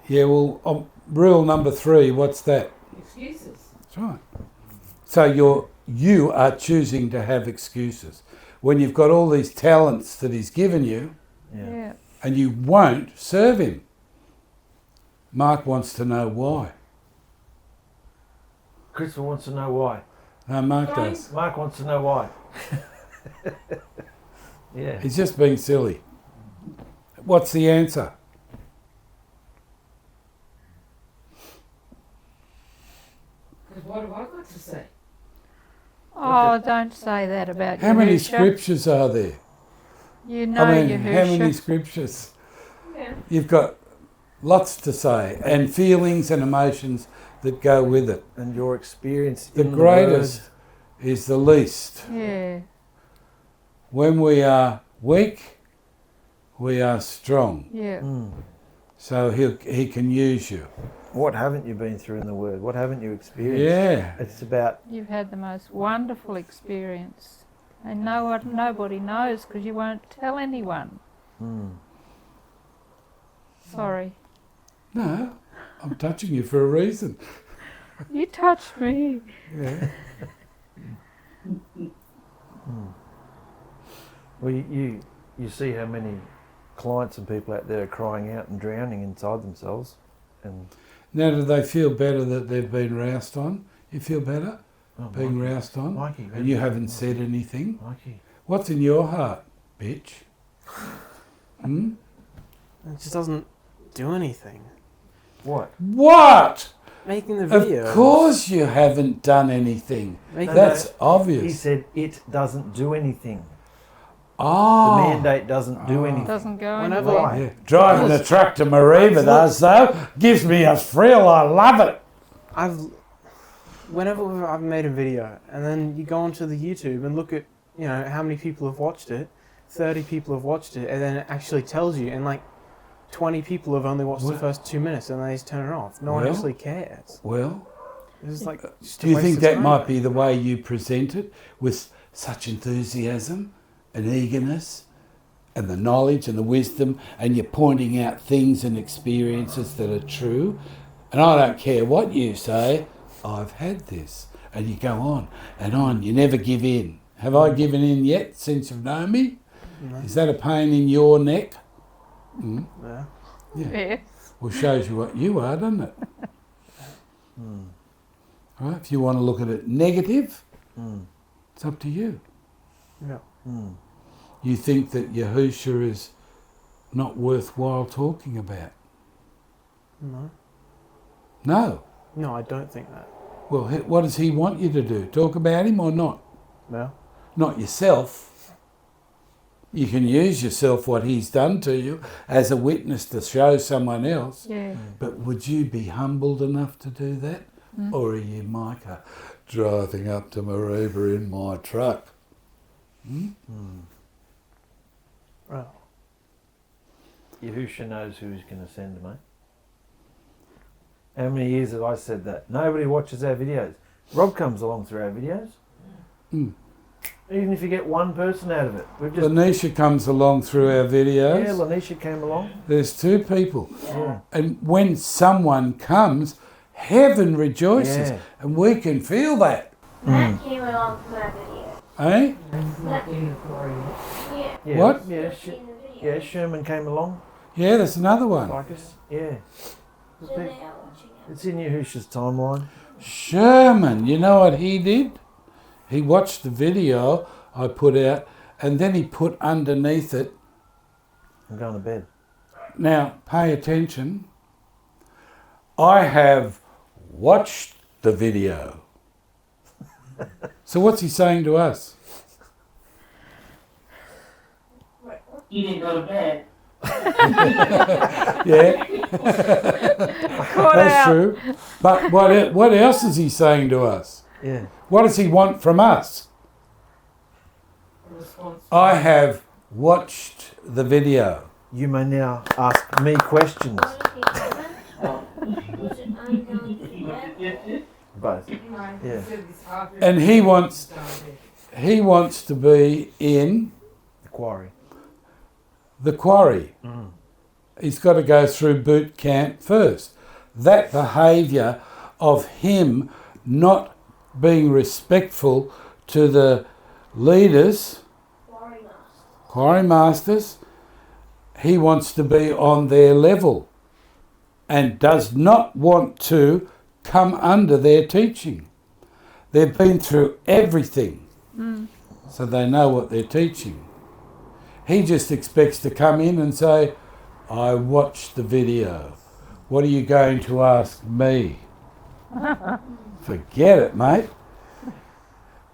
Yeah, well, rule number 3, what's that? Excuses. That's right. So you are choosing to have excuses. When you've got all these talents that he's given you, and you won't serve him. Mark wants to know why. Christopher wants to know why. No, Mark does. Mark wants to know why. Yeah. He's just being silly. What's the answer? Because what have I got to say? Oh, don't say that about How many Yahusha. scriptures are there? You know How many Yahusha. scriptures? Yeah. You've got lots to say, and feelings and emotions that go with it. And your experience The in greatest is the least. Yeah. When we are weak, we are strong. Yeah. So he can use you. What haven't you been through in the Word? What haven't you experienced? Yeah. It's about... You've had the most wonderful experience. And nobody knows because you won't tell anyone. Sorry. No, I'm touching you for a reason. You touched me. Yeah. Well, you see how many clients and people out there are crying out and drowning inside themselves. And Now, do they feel better that they've been roused on? You feel better being roused on? Mikey, and you haven't said anything? Mikey. What's in your heart, bitch? It just doesn't do anything. What? What? Making the video. Of course you haven't done anything. That's obvious. He said it doesn't do anything. Oh. The mandate doesn't do anything. Doesn't go Whenever- anywhere. Why? Yeah. Driving a truck to Mariva does though. Gives me a thrill. I love it. whenever I've made a video, and then you go onto the YouTube and look at, you know, how many people have watched it, 30 people have watched it, and then it actually tells you, and like 20 people have only watched the first 2 minutes, and they just turn it off. No one actually cares. Well, It's like, do you think that might be the way you present it, with such enthusiasm and eagerness and the knowledge and the wisdom, and you're pointing out things and experiences that are true? And I don't care what you say, I've had this. And you go on and on. You never give in. Have I given in yet since you've known me? No. Is that a pain in your neck? Yeah. Yeah. Well, shows you what you are, doesn't it? Right? If you want to look at it negative, it's up to you. Yeah. You think that Yahusha is not worthwhile talking about? No. No. No, I don't think that. Well, what does he want you to do? Talk about him or not? No. Not yourself. You can use yourself, what he's done to you, as a witness to show someone else. Yeah. But would you be humbled enough to do that? Or are you Micah driving up to Maroubra in my truck? Well, Yahusha knows who he's going to send, mate. How many years have I said that? Nobody watches our videos. Rob comes along through our videos. Even if you get one person out of it. We've just Lanisha comes along through our videos. Yeah, Lanisha came along. There's 2 people. Yeah. And when someone comes, heaven rejoices. Yeah. And we can feel that. Matt came along from our video. Eh? He's not in the quarry yet. Yeah. Yeah. What? Yeah, Seen the video. yeah, Sherman came along. Yeah, there's another one. Like us. Yeah. So they are watching it. It's in Yahusha's timeline. Sherman, you know what he did? He watched the video I put out, and then he put underneath it, I'm going to bed. now pay attention, I have watched the video. So what's he saying to us? He didn't go to bed. Yeah, Caught that's out. true. But what else is he saying to us? Yeah. What does he want from us? Response. I have watched the video. You may now ask me questions. What is he doing? Was it I'm going to bed? Both. You know, Yeah. he said this after And he wants started. he wants to be in The quarry. the quarry. He's got to go through boot camp first. That behaviour of him not being respectful to the leaders, quarry masters, he wants to be on their level and does not want to come under their teaching. They've been through everything, so they know what they're teaching. He just expects to come in and say, I watched the video. What are you going to ask me? Forget it, mate.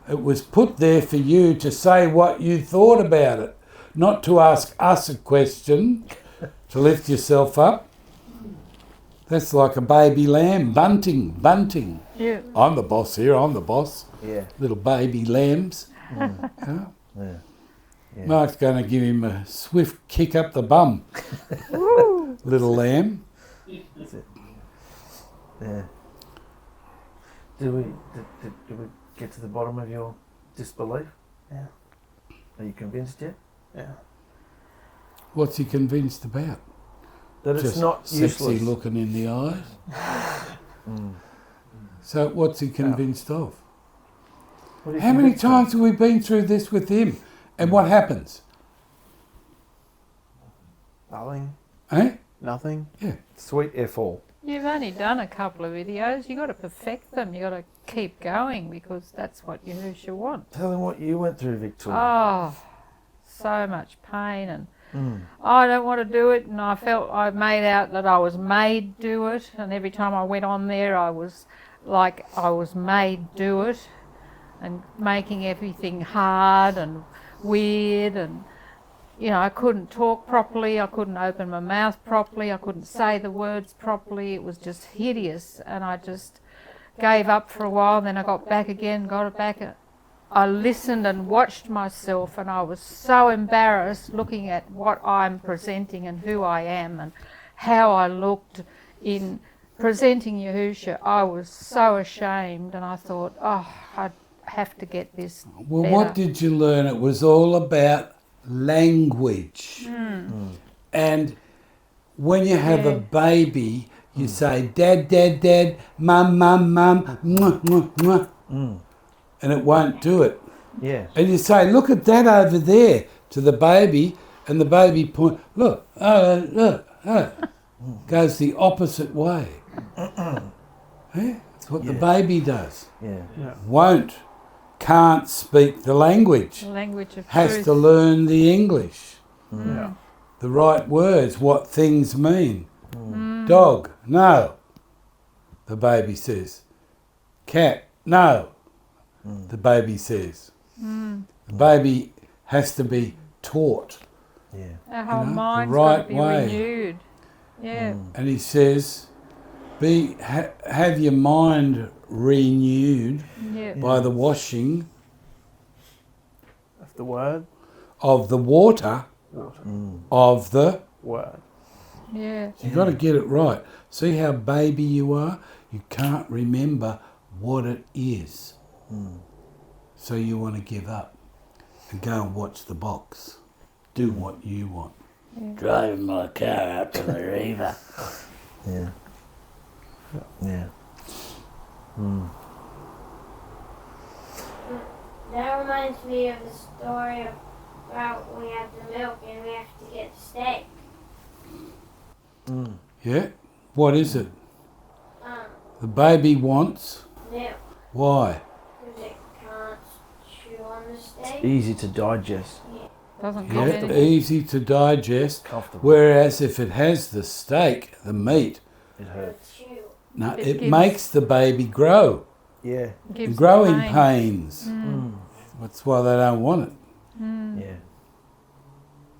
It was put there for you to say what you thought about it, not to ask us a question, to lift yourself up. That's like a baby lamb, bunting. Yeah. I'm the boss here, I'm the boss. Yeah. Little baby lambs. Yeah. Yeah. Yeah. Mark's going to give him a swift kick up the bum. Little lamb. That's it. Yeah. Did we get to the bottom of your disbelief? Yeah. Are you convinced yet? Yeah. What's he convinced about? That it's Just not sexy useless. looking in the eyes. So what's he convinced of? What are you How many convinced of? times have we been through this with him? And what happens? Nothing. Eh? Nothing. Sweet F all. You've only done a couple of videos. You've got to perfect them. You've got to keep going because that's what Yahusha wants. Tell him what you went through, Victoria. Oh, so much pain and I don't want to do it, and I felt I made out that I was made do it, and every time I went on there I was like I was made do it, and making everything hard and weird, and you know, I couldn't talk properly, I couldn't open my mouth properly, I couldn't say the words properly. It was just hideous, and I just gave up for a while, then I got back again, got it back. I listened and watched myself, and I was so embarrassed looking at what I'm presenting and who I am and how I looked in presenting Yahusha. I was so ashamed, and I thought, oh, I have to get this Well, better. what did you learn? It was all about language. And when you have a baby, you say, dad, dad, dad, mum, mum, mum, mwah, mwah, mwah. And it won't do it. Yeah. And you say, look at that over there, to the baby, and the baby look, look, goes the opposite way. That's what the baby does. Yeah. Can't speak the language. The language of Has truth. to learn the English. Yeah. The right words, what things mean. Dog, no. The baby says. Cat, no. The baby says. The baby has to be taught. Yeah. Our whole the mind's right got to be way. renewed. Yeah. And he says, have your mind renewed Yeah. by the washing Of the word. of the water of the... Word. Yeah. You've got to get it right. See how baby you are? You can't remember what it is. So you want to give up and go and watch the box. Do what you want. Driving my car up to the river. Yeah. Yeah. That reminds me of the story about when we have the milk and we have to get the steak. Yeah? What is it? Um, The baby wants. milk, Why? because it can't chew on the steak. Easy to digest. Doesn't Yeah, give any. easy to digest. Comfortable. Whereas if it has the steak, the meat, It hurts. Chew. no, It it gives- makes the baby grow. Yeah. Gives Growing pain. pains. That's why they don't want it. Yeah.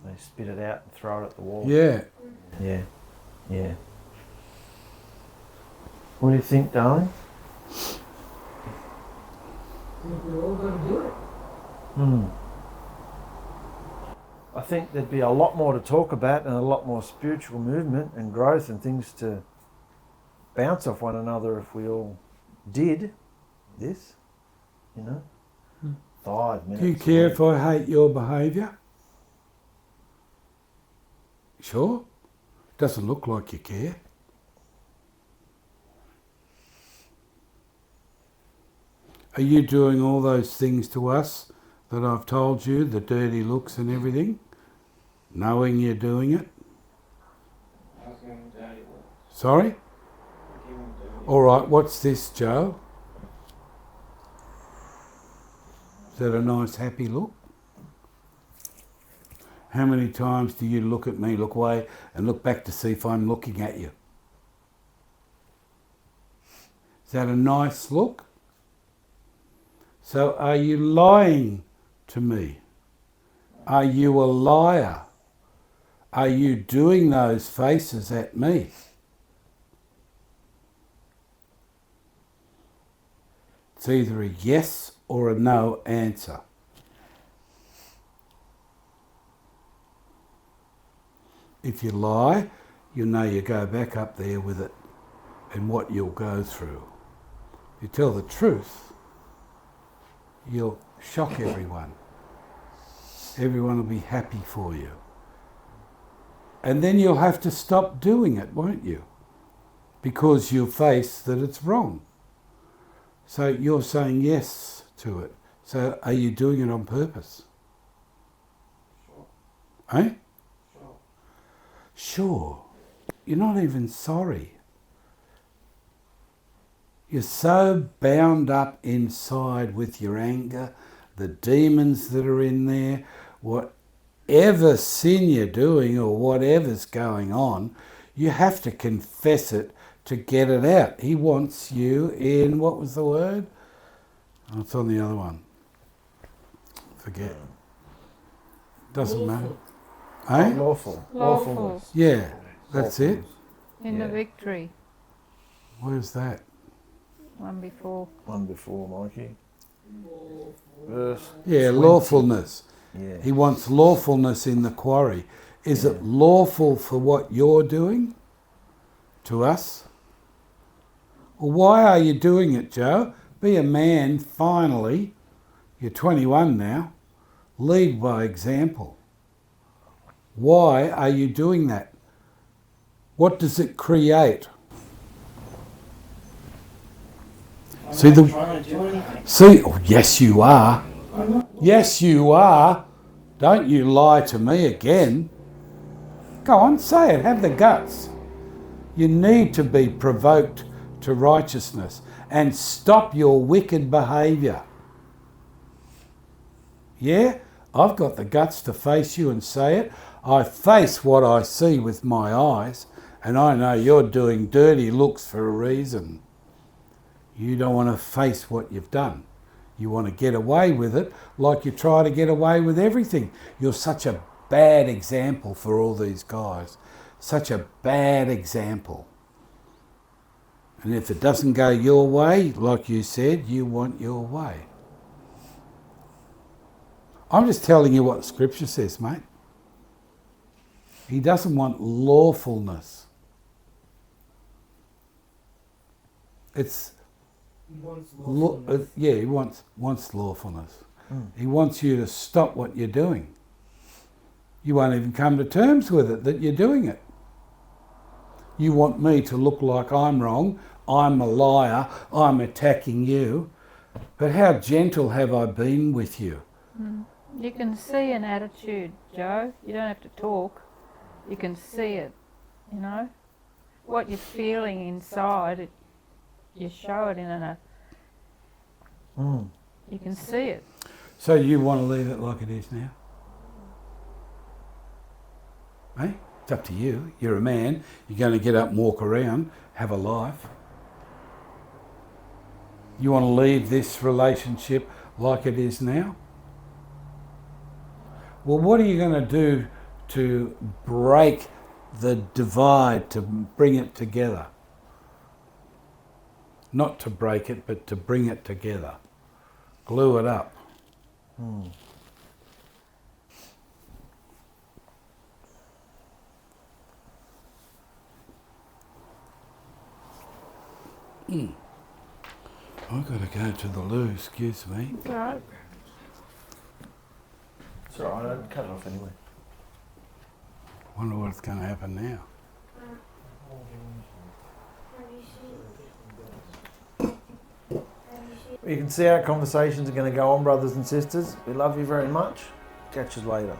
They spit it out and throw it at the wall. Yeah. Yeah. Yeah. What do you think, darling? I think we're all going to do it. I think there'd be a lot more to talk about and a lot more spiritual movement and growth and things to bounce off one another if we all did this, you know? 5 minutes. Do you care if I hate your behaviour? Sure. Doesn't look like you care. Are you doing all those things to us that I've told you, the dirty looks and everything, knowing you're doing it? I was going to daddy look. Sorry? Giving daddy. All right, what's this, Joe? Is that a nice, happy look? How many times do you look at me, look away, and look back to see if I'm looking at you? Is that a nice look? So are you lying to me? Are you a liar? Are you doing those faces at me? It's either a yes or a no answer. If you lie, you know you go back up there with it and what you'll go through. If you tell the truth, you'll shock everyone. Everyone will be happy for you. And then you'll have to stop doing it, won't you? Because you'll face that it's wrong. So you're saying yes to it. So are you doing it on purpose? Sure. Eh? Sure. Sure. You're not even sorry. You're so bound up inside with your anger, the demons that are in there, whatever sin you're doing or whatever's going on, you have to confess it to get it out. He wants you in, what was the word? Oh, it's on the other one. Forget. Doesn't matter. Eh? Lawful. Lawful. Lawfulness. Yeah, that's it. In the Yeah. victory. Where's that? One before. One before, Mikey. Verse Yeah, 20. lawfulness. Yeah. He wants lawfulness in the quarry. Is it lawful for what you're doing to us? Well, why are you doing it, Joe? Be a man, finally. You're 21 now. Lead by example. Why are you doing that? What does it create? I'm not trying to do anything. See, oh, yes you are. Yes you are. Don't you lie to me again. Go on, say it, have the guts. You need to be provoked to righteousness and stop your wicked behaviour. Yeah, I've got the guts to face you and say it. I face what I see with my eyes, and I know you're doing dirty looks for a reason. You don't want to face what you've done. You want to get away with it like you try to get away with everything. You're such a bad example for all these guys. Such a bad example. And if it doesn't go your way, like you said, you want your way. I'm just telling you what Scripture says, mate. He doesn't want lawfulness. It's He wants lawfulness. yeah, he wants lawfulness. He wants you to stop what you're doing. You won't even come to terms with it that you're doing it. You want me to look like I'm wrong, I'm a liar, I'm attacking you. But how gentle have I been with you? You can see an attitude, Joe. You don't have to talk. You can see it, you know. What you're feeling inside, you show it in a... You can see it. So you want to leave it like it is now? Hey, it's up to you. You're a man. You're going to get up and walk around, have a life. You want to leave this relationship like it is now? Well, what are you going to do to break the divide, to bring it together? Not to break it, but to bring it together. Glue it up. I've got to go to the loo, excuse me. Right. It's all right, I'd cut it off anyway. Wonder what's going to happen now. You can see our conversations are going to go on, brothers and sisters. We love you very much. Catch us later.